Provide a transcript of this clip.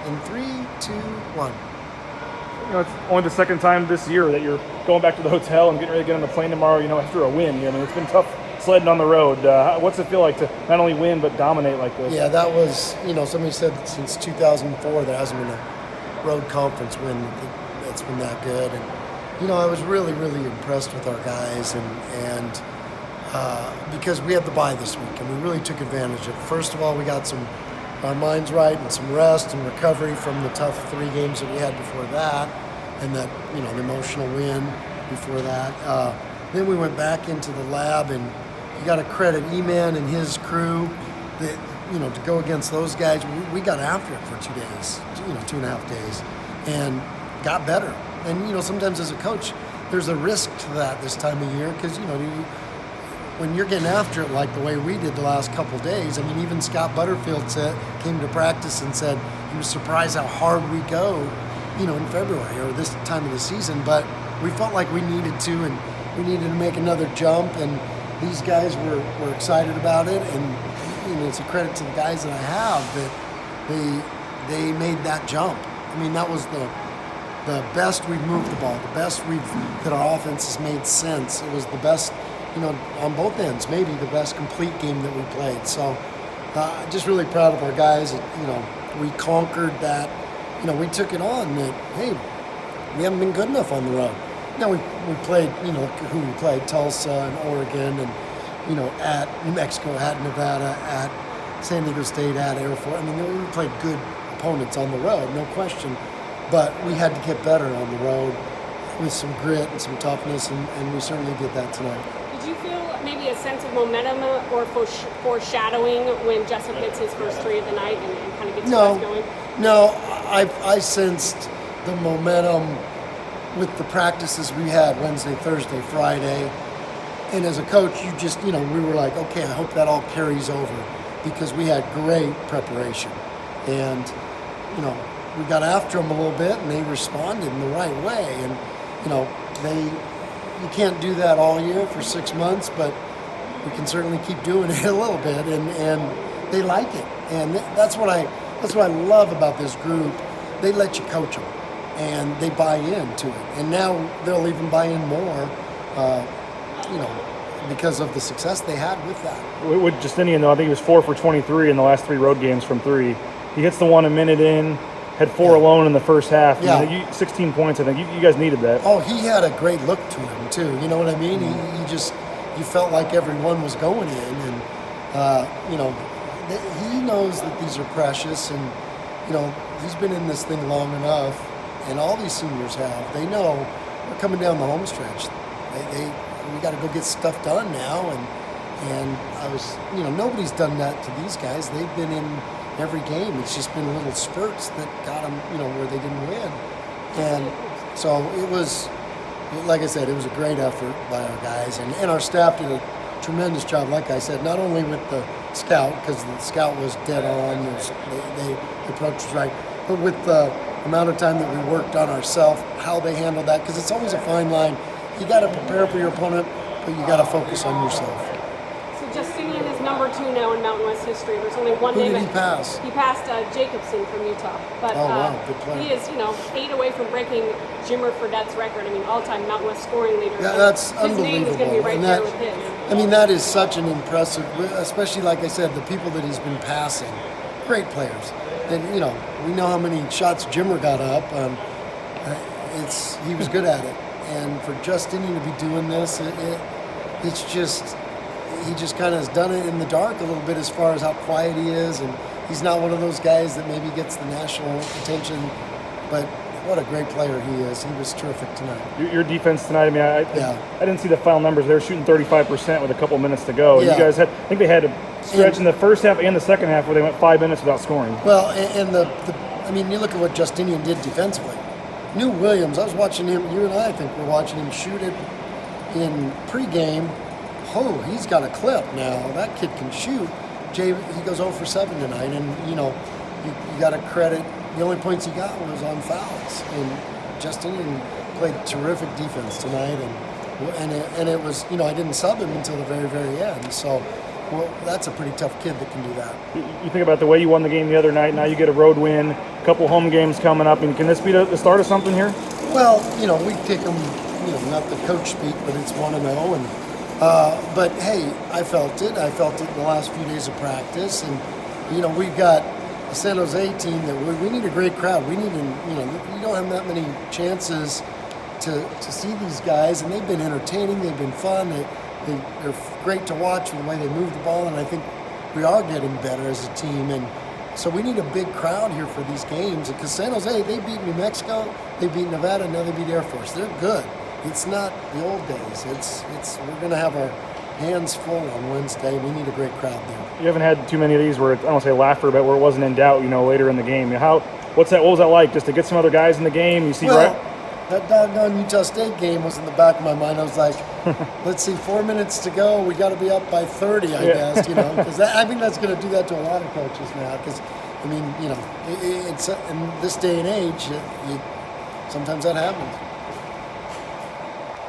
In 3, 2, 1. It's only the second time this year that you're going back to the hotel and getting ready to get on the plane tomorrow, after a win. It's been tough sledding on the road. What's it feel like to not only win but dominate like this? Yeah, that was, somebody said since 2004 there hasn't been a road conference win that's been that good. And, I was really, really impressed with our guys and because we had the bye this week and we really took advantage of it. First of all, we got our minds right and some rest and recovery from the tough 3 games that we had before that and that, the emotional win before that. Then we went back into the lab and you got to credit E-Man and his crew that, to go against those guys. We got after it for 2 days, 2.5 days and got better. And, sometimes as a coach, there's a risk to that this time of year because, when you're getting after it like the way we did the last couple days, even Scott Butterfield came to practice and said he was surprised how hard we go, in February or this time of the season. But we felt like we needed to, and we needed to make another jump. And these guys were excited about it. And it's a credit to the guys that I have that they made that jump. That was the best we've moved the ball, the best that our offense has made sense. It was the best. On both ends, maybe the best complete game that we played. So just really proud of our guys. We conquered that. We took it on that, hey, we haven't been good enough on the road. Now we played, who we played, Tulsa and Oregon and, at New Mexico, at Nevada, at San Diego State, at Air Force. We played good opponents on the road, no question. But we had to get better on the road with some grit and some toughness, and we certainly did that tonight. Did you feel maybe a sense of momentum or foreshadowing when Jessup hits his first 3 of the night and kind of gets you guys going? No, I sensed the momentum with the practices we had Wednesday, Thursday, Friday. And as a coach, you just, we were like, okay, I hope that all carries over because we had great preparation. And, we got after them a little bit and they responded in the right way. And, you can't do that all year for 6 months, but we can certainly keep doing it a little bit, and they like it, and that's what I love about this group. They let you coach them, and they buy into it, and now they'll even buy in more, because of the success they had with that. With Justinian, though, I think he was 4 for 23 in the last 3 road games from 3. He hits the one a minute in. Had 4 alone in the first half. Yeah. 16 points, I think. You guys needed that. Oh, he had a great look to him, too. You know what I mean? You felt like everyone was going in. And, he knows that these are precious. And, he's been in this thing long enough. And all these seniors have. They know we're coming down the home stretch. We got to go get stuff done now. And I was, nobody's done that to these guys. They've been in every game. It's just been little spurts that got them, where they didn't win. And so it was, like I said, it was a great effort by our guys. And our staff did a tremendous job, like I said, not only with the scout, because the scout was dead on, the approach was right, but with the amount of time that we worked on ourselves, how they handled that, because it's always a fine line. You got to prepare for your opponent, but you got to focus on yourself. Justinian is number 2 now in Mountain West history. There's only one name. Who did he pass? He passed Jacobson from Utah. But good player. he is, 8 away from breaking Jimmer Fredette's record. All-time Mountain West scoring leader. Yeah, that's his unbelievable. His name is going to be right there with his. That is such an impressive, especially like I said, the people that he's been passing. Great players. And, we know how many shots Jimmer got up. He was good at it. And for Justinian to be doing this, it's just... He just kind of has done it in the dark a little bit as far as how quiet he is, and he's not one of those guys that maybe gets the national attention, but what a great player he is. He was terrific tonight. Your defense tonight, I didn't see the final numbers. They were shooting 35% with a couple minutes to go. Yeah. You guys had, I think they had a stretch in the first half and the second half where they went 5 minutes without scoring. Well, and you look at what Justinian did defensively. New Williams, I was watching him, you and I think were watching him shoot it in pregame. Oh, he's got a clip now. That kid can shoot. He goes 0 for 7 tonight, and you got to credit. The only points he got was on fouls, and Justinian played terrific defense tonight, and it was I didn't sub him until the very, very end. So well, that's a pretty tough kid that can do that. You think about the way you won the game the other night. Now you get a road win, a couple home games coming up, and can this be the start of something here? Well, we take them, not the coach speak, but it's 1-0, and but hey, I felt it. I felt it in the last few days of practice, and we've got a San Jose team that we need a great crowd. We need, you don't have that many chances to see these guys, and they've been entertaining. They've been fun. They're great to watch with the way they move the ball, and I think we are getting better as a team. And so we need a big crowd here for these games, because San Jose, they beat New Mexico, they beat Nevada, now they beat Air Force. They're good. It's not the old days. We're going to have our hands full on Wednesday. We need a great crowd there. You haven't had too many of these where I don't say laughter, but where it wasn't in doubt. Later in the game. What was that like? Just to get some other guys in the game. You see, well, that doggone Utah State game was in the back of my mind. I was like, let's see, 4 minutes to go. We got to be up by 30, I guess. Because I think that's going to do that to a lot of coaches now. Because it's in this day and age, sometimes that happens.